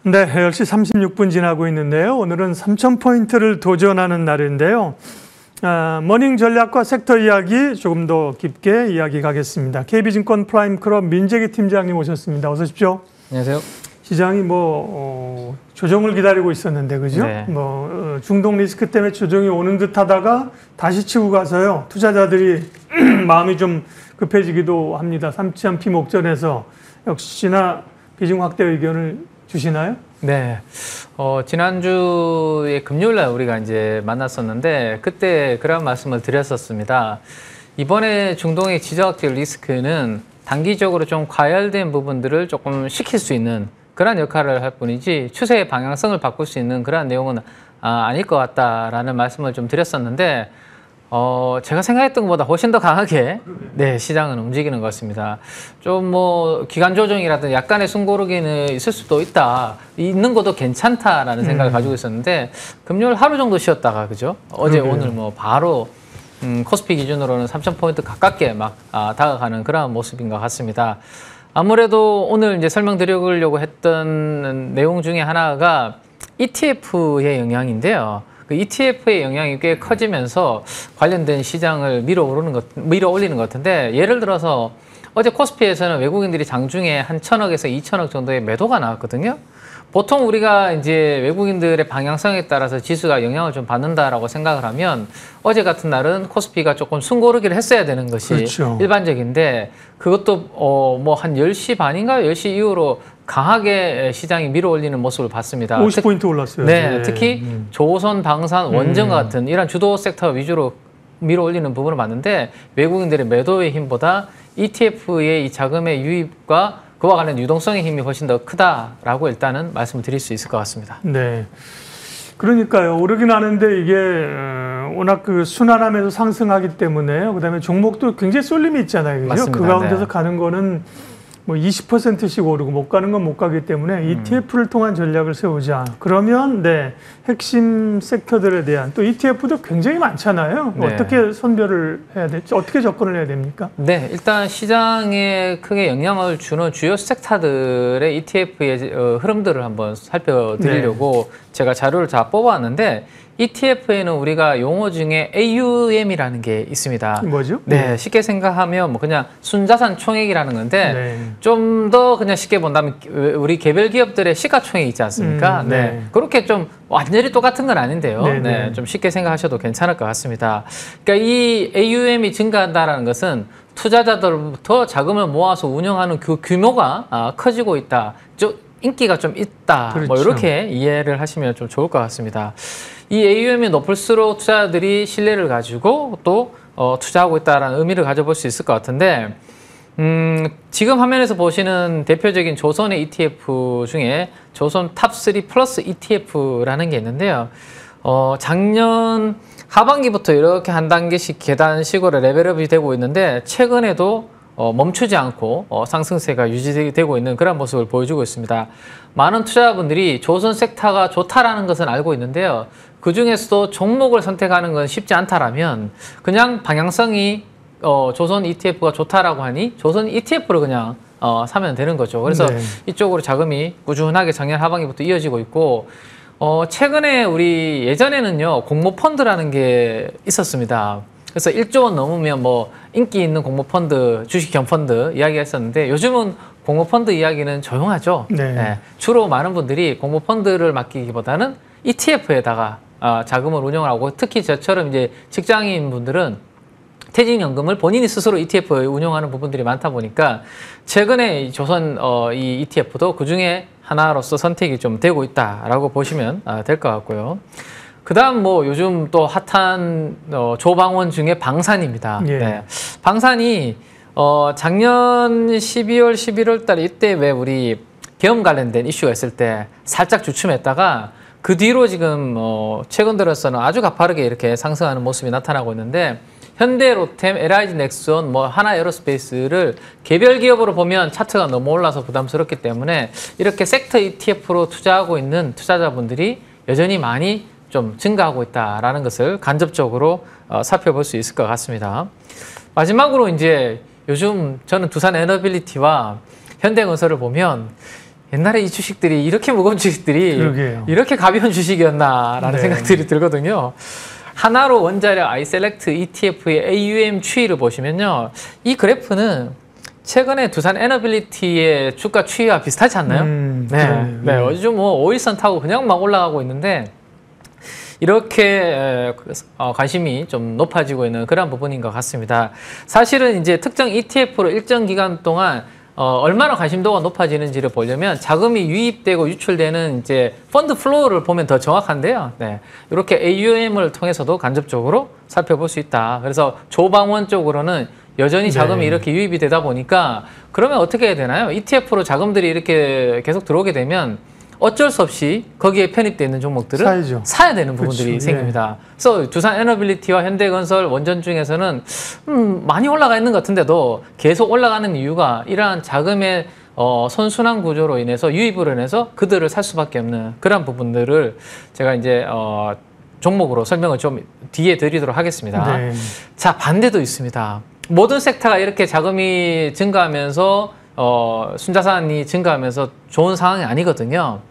네, 10시 36분 지나고 있는데요. 오늘은 3,000포인트를 도전하는 날인데요. 머닝 전략과 섹터 이야기 조금 더 깊게 이야기 가겠습니다. KB증권 프라임클럽 민재기 팀장님 오셨습니다. 어서 오십시오. 안녕하세요. 시장이 조정을 기다리고 있었는데, 그죠? 네. 중동 리스크 때문에 조정이 오는 듯 하다가 다시 치고 가서요. 투자자들이 마음이 좀 급해지기도 합니다. 3,000피 목전에서 역시나 비중 확대 의견을 주시나요? 네. 지난주에 금요일 날 우리가 이제 만났었는데 그때 그런 말씀을 드렸었습니다. 이번에 중동의 지정학적 리스크는 단기적으로 좀 과열된 부분들을 조금 식힐 수 있는 그런 역할을 할 뿐이지 추세의 방향성을 바꿀 수 있는 그런 내용은 아닐 것 같다라는 말씀을 좀 드렸었는데 제가 생각했던 것보다 훨씬 더 강하게 시장은 움직이는 것 같습니다. 좀 기간 조정이라든지 약간의 숨고르기는 있을 수도 있는 것도 괜찮다라는 생각을 가지고 있었는데 금요일 하루 정도 쉬었다가 그죠? 어제 오늘 바로 코스피 기준으로는 3,000포인트 가깝게 막 다가가는 그런 모습인 것 같습니다. 아무래도 오늘 이제 설명드리려고 했던 내용 중에 하나가 ETF의 영향인데요. 그 ETF의 영향이 꽤 커지면서 관련된 시장을 밀어 올리는 것 같은데, 예를 들어서 어제 코스피에서는 외국인들이 장중에 한 1,000억에서 2,000억 정도의 매도가 나왔거든요. 보통 우리가 이제 외국인들의 방향성에 따라서 지수가 영향을 좀 받는다라고 생각을 하면 어제 같은 날은 코스피가 조금 숨고르기를 했어야 되는 것이 그렇죠. 일반적인데, 그것도 한 10시 반인가요? 10시 이후로 강하게 시장이 밀어올리는 모습을 봤습니다. 50포인트 올랐어요. 네, 특히 조선, 방산, 원전 같은 이런 주도 섹터 위주로 밀어올리는 부분을 봤는데, 외국인들의 매도의 힘보다 ETF의 이 자금의 유입과 그와 관련 유동성의 힘이 훨씬 더 크다라고 일단은 말씀을 드릴 수 있을 것 같습니다. 네. 그러니까요. 오르긴 하는데 이게 워낙 그 순환하면서 상승하기 때문에요. 그다음에 종목도 굉장히 쏠림이 있잖아요. 그죠? 맞습니다. 그 가운데서 가는 거는 20%씩 오르고 못 가는 건 못 가기 때문에 ETF를 통한 전략을 세우자. 그러면 핵심 섹터들에 대한 또 ETF도 굉장히 많잖아요. 네. 어떻게 선별을 해야 될지, 어떻게 접근을 해야 됩니까? 네, 일단 시장에 크게 영향을 주는 주요 섹터들의 ETF의 흐름들을 한번 살펴드리려고 제가 자료를 다 뽑아왔는데, ETF에는 우리가 용어 중에 AUM이라는 게 있습니다. 뭐죠? 네, 쉽게 생각하면 그냥 순자산 총액이라는 건데, 좀 더 그냥 쉽게 본다면 우리 개별 기업들의 시가총액 있지 않습니까? 네. 그렇게 좀 완전히 똑같은 건 아닌데요. 네, 좀 쉽게 생각하셔도 괜찮을 것 같습니다. 그러니까 이 AUM이 증가한다는 것은 투자자들부터 자금을 모아서 운영하는 그 규모가 커지고 있다. 인기가 좀 있다. 그렇죠. 이렇게 이해를 하시면 좀 좋을 것 같습니다. 이 AUM이 높을수록 투자자들이 신뢰를 가지고 또 투자하고 있다는 의미를 가져볼 수 있을 것 같은데, 지금 화면에서 보시는 대표적인 조선의 ETF 중에 조선 탑3 플러스 ETF라는 게 있는데요. 작년 하반기부터 이렇게 한 단계씩 계단식으로 레벨업이 되고 있는데, 최근에도 멈추지 않고 상승세가 유지되고 있는 그런 모습을 보여주고 있습니다. 많은 투자자분들이 조선 섹터가 좋다라는 것은 알고 있는데요. 그 중에서도 종목을 선택하는 건 쉽지 않다라면 그냥 방향성이 조선 ETF가 좋다라고 하니 조선 ETF를 그냥 사면 되는 거죠. 그래서 이쪽으로 자금이 꾸준하게 작년 하반기부터 이어지고 있고, 최근에 우리 예전에는요 공모펀드라는 게 있었습니다. 그래서 1조 원 넘으면 인기 있는 공모펀드, 주식 견펀드 이야기했었는데, 요즘은 공모펀드 이야기는 조용하죠. 네. 주로 많은 분들이 공모펀드를 맡기기보다는 ETF에다가 자금을 운영을 하고, 특히 저처럼 이제 직장인 분들은 퇴직연금을 본인이 스스로 ETF에 운영하는 부분들이 많다 보니까 최근에 조선 이 ETF도 그 중에 하나로서 선택이 좀 되고 있다라고 보시면 될 것 같고요. 그다음 요즘 또 핫한 조방원 중에 방산입니다. 네. 방산이 작년 12월, 11월 달에 이때 왜 우리 계엄 관련된 이슈가 있을 때 살짝 주춤했다가 그 뒤로 지금 최근 들어서는 아주 가파르게 이렇게 상승하는 모습이 나타나고 있는데, 현대, 로템, LIG 넥슨, 하나 에어로스페이스를 개별 기업으로 보면 차트가 너무 올라서 부담스럽기 때문에 이렇게 섹터 ETF로 투자하고 있는 투자자분들이 여전히 많이 좀 증가하고 있다라는 것을 간접적으로 살펴볼 수 있을 것 같습니다. 마지막으로 이제 요즘 저는 두산 에너빌리티와 현대건설을 보면 옛날에 이 주식들이 이렇게 무거운 주식들이 그러게요. 이렇게 가벼운 주식이었나라는 네. 생각들이 들거든요. 하나로 원자력 iSelect ETF의 AUM 추이를 보시면요. 이 그래프는 최근에 두산 에너빌리티의 주가 추이와 비슷하지 않나요? 네. 요즘 뭐 5일선 타고 그냥 막 올라가고 있는데 이렇게 관심이 좀 높아지고 있는 그런 부분인 것 같습니다. 사실은 이제 특정 ETF로 일정 기간 동안 얼마나 관심도가 높아지는지를 보려면 자금이 유입되고 유출되는 이제 펀드 플로우를 보면 더 정확한데요. 네. 이렇게 AUM을 통해서도 간접적으로 살펴볼 수 있다. 그래서 조방원 쪽으로는 여전히 자금이 이렇게 유입이 되다 보니까 그러면 어떻게 해야 되나요? ETF로 자금들이 이렇게 계속 들어오게 되면 어쩔 수 없이 거기에 편입되어 있는 종목들을 사야죠. 사야 되는 부분들이 그렇죠. 생깁니다. 그래서 두산 에너빌리티와 현대건설 원전 중에서는 많이 올라가 있는 것 같은데도 계속 올라가는 이유가 이러한 자금의 선순환 구조로 인해서 유입으로 인해서 그들을 살 수밖에 없는 그런 부분들을 제가 이제 종목으로 설명을 좀 뒤에 드리도록 하겠습니다. 네. 자, 반대도 있습니다. 모든 섹터가 이렇게 자금이 증가하면서 순자산이 증가하면서 좋은 상황이 아니거든요.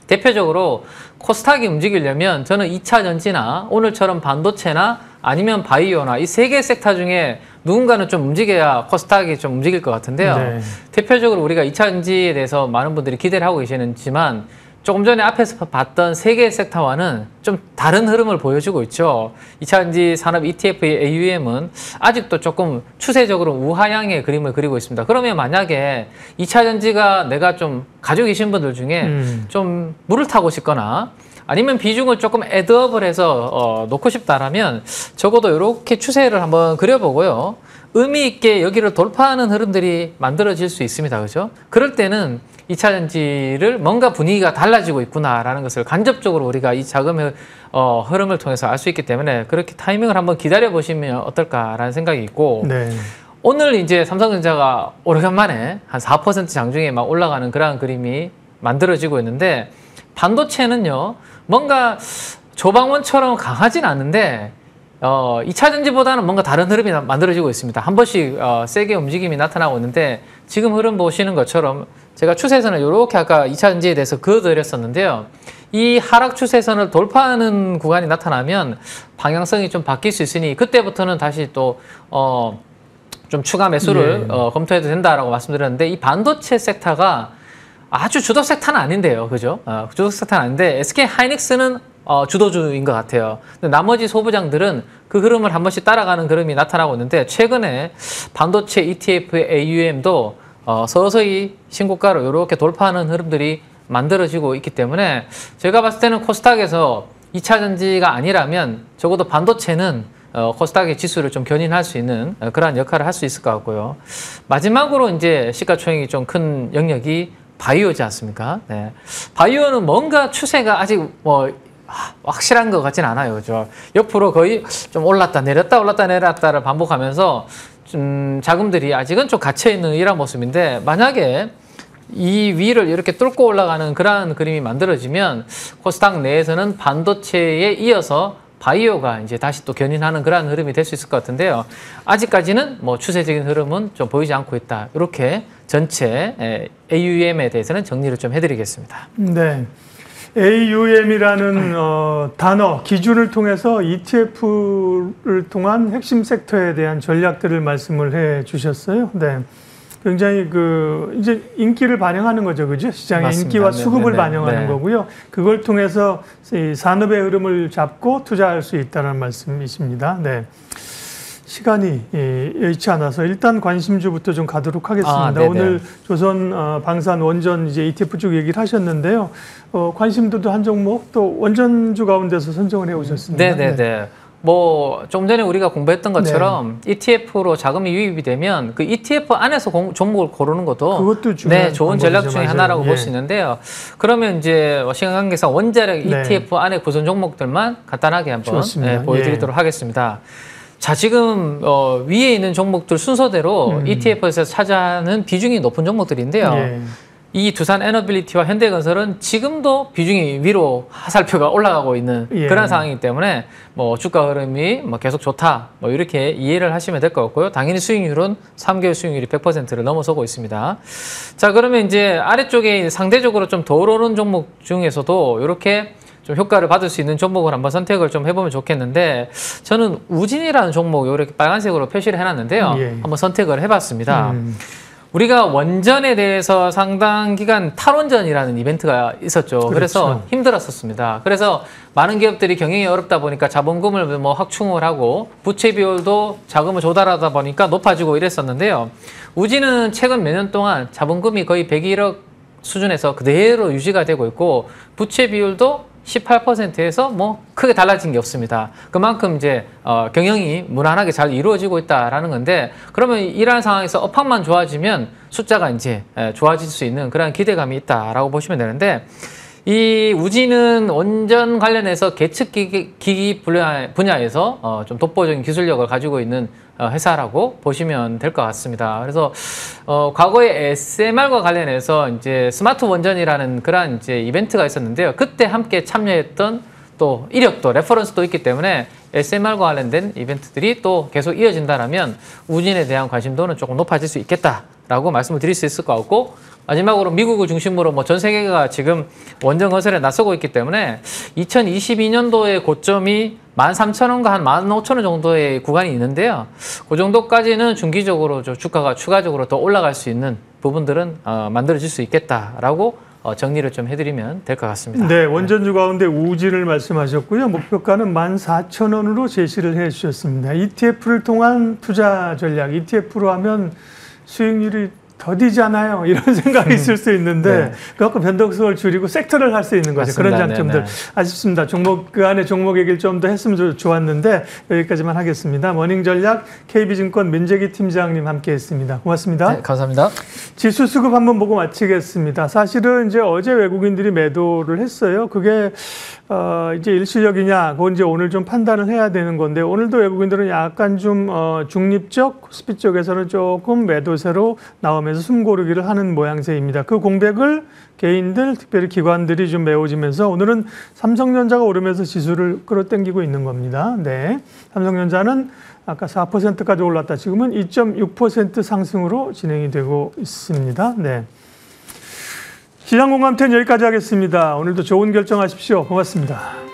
대표적으로 코스닥이 움직이려면 저는 2차 전지나 오늘처럼 반도체나 아니면 바이오나 이 세 개 섹터 중에 누군가는 좀 움직여야 코스닥이 좀 움직일 것 같은데요. 네. 대표적으로 우리가 2차 전지에 대해서 많은 분들이 기대를 하고 계시지만 조금 전에 앞에서 봤던 세 개의 섹터와는 좀 다른 흐름을 보여주고 있죠. 2차 전지 산업 ETF의 AUM은 아직도 조금 추세적으로 우하향의 그림을 그리고 있습니다. 그러면 만약에 2차 전지가 내가 좀 가지고 계신 분들 중에 좀 물을 타고 싶거나 아니면 비중을 조금 애드업을 해서 놓고 싶다라면 적어도 이렇게 추세를 한번 그려보고요. 의미 있게 여기를 돌파하는 흐름들이 만들어질 수 있습니다. 그죠? 그럴 때는 2차 전지를 뭔가 분위기가 달라지고 있구나라는 것을 간접적으로 우리가 이 자금의 흐름을 통해서 알 수 있기 때문에 그렇게 타이밍을 한번 기다려 보시면 어떨까라는 생각이 있고 네. 오늘 이제 삼성전자가 오래간만에 한 4% 장중에 막 올라가는 그러한 그림이 만들어지고 있는데 반도체는요 뭔가 조방원처럼 강하진 않은데 2차 전지보다는 뭔가 다른 흐름이 만들어지고 있습니다. 한 번씩 세게 움직임이 나타나고 있는데 지금 흐름 보시는 것처럼 제가 추세선을 이렇게 아까 2차 전지에 대해서 그어드렸었는데요. 이 하락 추세선을 돌파하는 구간이 나타나면 방향성이 좀 바뀔 수 있으니 그때부터는 다시 또 좀 추가 매수를 검토해도 된다라고 말씀드렸는데 이 반도체 섹터가 아주 주도 섹터는 아닌데요. 그죠? 주도 섹터는 아닌데 SK 하이닉스는 주도주인 것 같아요. 근데 나머지 소부장들은 그 흐름을 한 번씩 따라가는 흐름이 나타나고 있는데 최근에 반도체 ETF의 AUM도 서서히 신고가로 이렇게 돌파하는 흐름들이 만들어지고 있기 때문에 제가 봤을 때는 코스닥에서 2차 전지가 아니라면 적어도 반도체는 코스닥의 지수를 좀 견인할 수 있는 그러한 역할을 할 수 있을 것 같고요. 마지막으로 이제 시가총액이 좀 큰 영역이 바이오지 않습니까? 네. 바이오는 뭔가 추세가 아직 뭐 확실한 것 같진 않아요. 그죠? 옆으로 거의 좀 올랐다 내렸다를 반복하면서 좀 자금들이 아직은 좀 갇혀있는 이런 모습인데 만약에 이 위를 이렇게 뚫고 올라가는 그러한 그림이 만들어지면 코스닥 내에서는 반도체에 이어서 바이오가 이제 다시 또 견인하는 그러한 흐름이 될 수 있을 것 같은데요. 아직까지는 뭐 추세적인 흐름은 좀 보이지 않고 있다. 이렇게 전체 AUM에 대해서는 정리를 좀 해드리겠습니다. 네. AUM이라는 단어, 기준을 통해서 ETF를 통한 핵심 섹터에 대한 전략들을 말씀을 해 주셨어요. 네. 굉장히 이제 인기를 반영하는 거죠. 그죠? 시장의 맞습니다. 인기와 수급을 네. 반영하는 거고요. 그걸 통해서 이 산업의 흐름을 잡고 투자할 수 있다는 말씀이십니다. 네. 시간이 여의치 않아서 일단 관심주부터 좀 가도록 하겠습니다. 오늘 조선 방산 원전 이제 ETF 쪽 얘기를 하셨는데요. 관심도도 한 종목 또 원전주 가운데서 선정을 해 오셨습니다. 네네네. 뭐 좀 전에 우리가 공부했던 것처럼 ETF로 자금이 유입이 되면 그 ETF 안에서 종목을 고르는 것도 그것도 중요한 좋은 전략 중에 맞아요. 하나라고 볼 수 있는데요. 그러면 이제 시간 관계상 원자력 ETF 안에 구성 종목들만 간단하게 한번 보여드리도록 하겠습니다. 자, 지금 위에 있는 종목들 순서대로 ETF에서 차지하는 비중이 높은 종목들인데요. 이 두산 에너빌리티와 현대건설은 지금도 비중이 위로 화살표가 올라가고 있는 예. 그런 상황이기 때문에 뭐 주가 흐름이 뭐 계속 좋다 뭐 이렇게 이해를 하시면 될 것 같고요. 당연히 수익률은 3개월 수익률이 100%를 넘어서고 있습니다. 자, 그러면 이제 아래쪽에 상대적으로 좀 더 오르는 종목 중에서도 이렇게 좀 효과를 받을 수 있는 종목을 한번 선택을 좀 해보면 좋겠는데, 저는 우진이라는 종목 이렇게 빨간색으로 표시를 해놨는데요. 예. 한번 선택을 해봤습니다. 우리가 원전에 대해서 상당 기간 탈원전이라는 이벤트가 있었죠. 그렇죠. 그래서 힘들었었습니다. 그래서 많은 기업들이 경영이 어렵다 보니까 자본금을 뭐 확충을 하고 부채 비율도 자금을 조달하다 보니까 높아지고 이랬었는데요. 우진은 최근 몇 년 동안 자본금이 거의 101억 수준에서 그대로 유지가 되고 있고 부채 비율도 18%에서 뭐 크게 달라진 게 없습니다. 그만큼 이제 경영이 무난하게 잘 이루어지고 있다라는 건데, 그러면 이러한 상황에서 업황만 좋아지면 숫자가 이제 좋아질 수 있는 그런 기대감이 있다라고 보시면 되는데, 이 우진은 원전 관련해서 계측기기 분야에서 좀 독보적인 기술력을 가지고 있는 회사라고 보시면 될 것 같습니다. 그래서 과거에 SMR과 관련해서 이제 스마트 원전이라는 그런 이제 이벤트가 있었는데요. 그때 함께 참여했던 또 이력도 레퍼런스도 있기 때문에 SMR과 관련된 이벤트들이 또 계속 이어진다라면 우진에 대한 관심도는 조금 높아질 수 있겠다라고 말씀을 드릴 수 있을 것 같고, 마지막으로 미국을 중심으로 뭐 전 세계가 지금 원전 건설에 나서고 있기 때문에 2022년도의 고점이 13,000원과 한 15,000원 정도의 구간이 있는데요. 그 정도까지는 중기적으로 주가가 추가적으로 더 올라갈 수 있는 부분들은 만들어질 수 있겠다라고 정리를 좀 해드리면 될 것 같습니다. 네, 원전주 가운데 우진을 말씀하셨고요. 목표가는 14,000원으로 제시를 해 주셨습니다. ETF를 통한 투자 전략, ETF로 하면 수익률이 더디잖아요. 이런 생각이 있을 수 있는데 네. 그만큼 변동성을 줄이고 섹터를 할 수 있는 거죠. 맞습니다. 그런 장점들. 네네. 아쉽습니다. 종목 그 안에 종목 얘기를 좀 더 했으면 좋았는데 여기까지만 하겠습니다. 머닝전략 KB증권 민재기 팀장님 함께했습니다. 고맙습니다. 네, 감사합니다. 지수 수급 한번 보고 마치겠습니다. 사실은 이제 어제 외국인들이 매도를 했어요. 그게 이제 일시적이냐, 그건 이제 오늘 좀 판단을 해야 되는 건데, 오늘도 외국인들은 약간 좀 중립적, 코스피 쪽에서는 조금 매도세로 나오면서 숨고르기를 하는 모양새입니다. 그 공백을 개인들, 특별히 기관들이 좀 메워지면서 오늘은 삼성전자가 오르면서 지수를 끌어당기고 있는 겁니다. 네, 삼성전자는 아까 4%까지 올랐다. 지금은 2.6% 상승으로 진행이 되고 있습니다. 네. 시장공감태는 여기까지 하겠습니다. 오늘도 좋은 결정하십시오. 고맙습니다.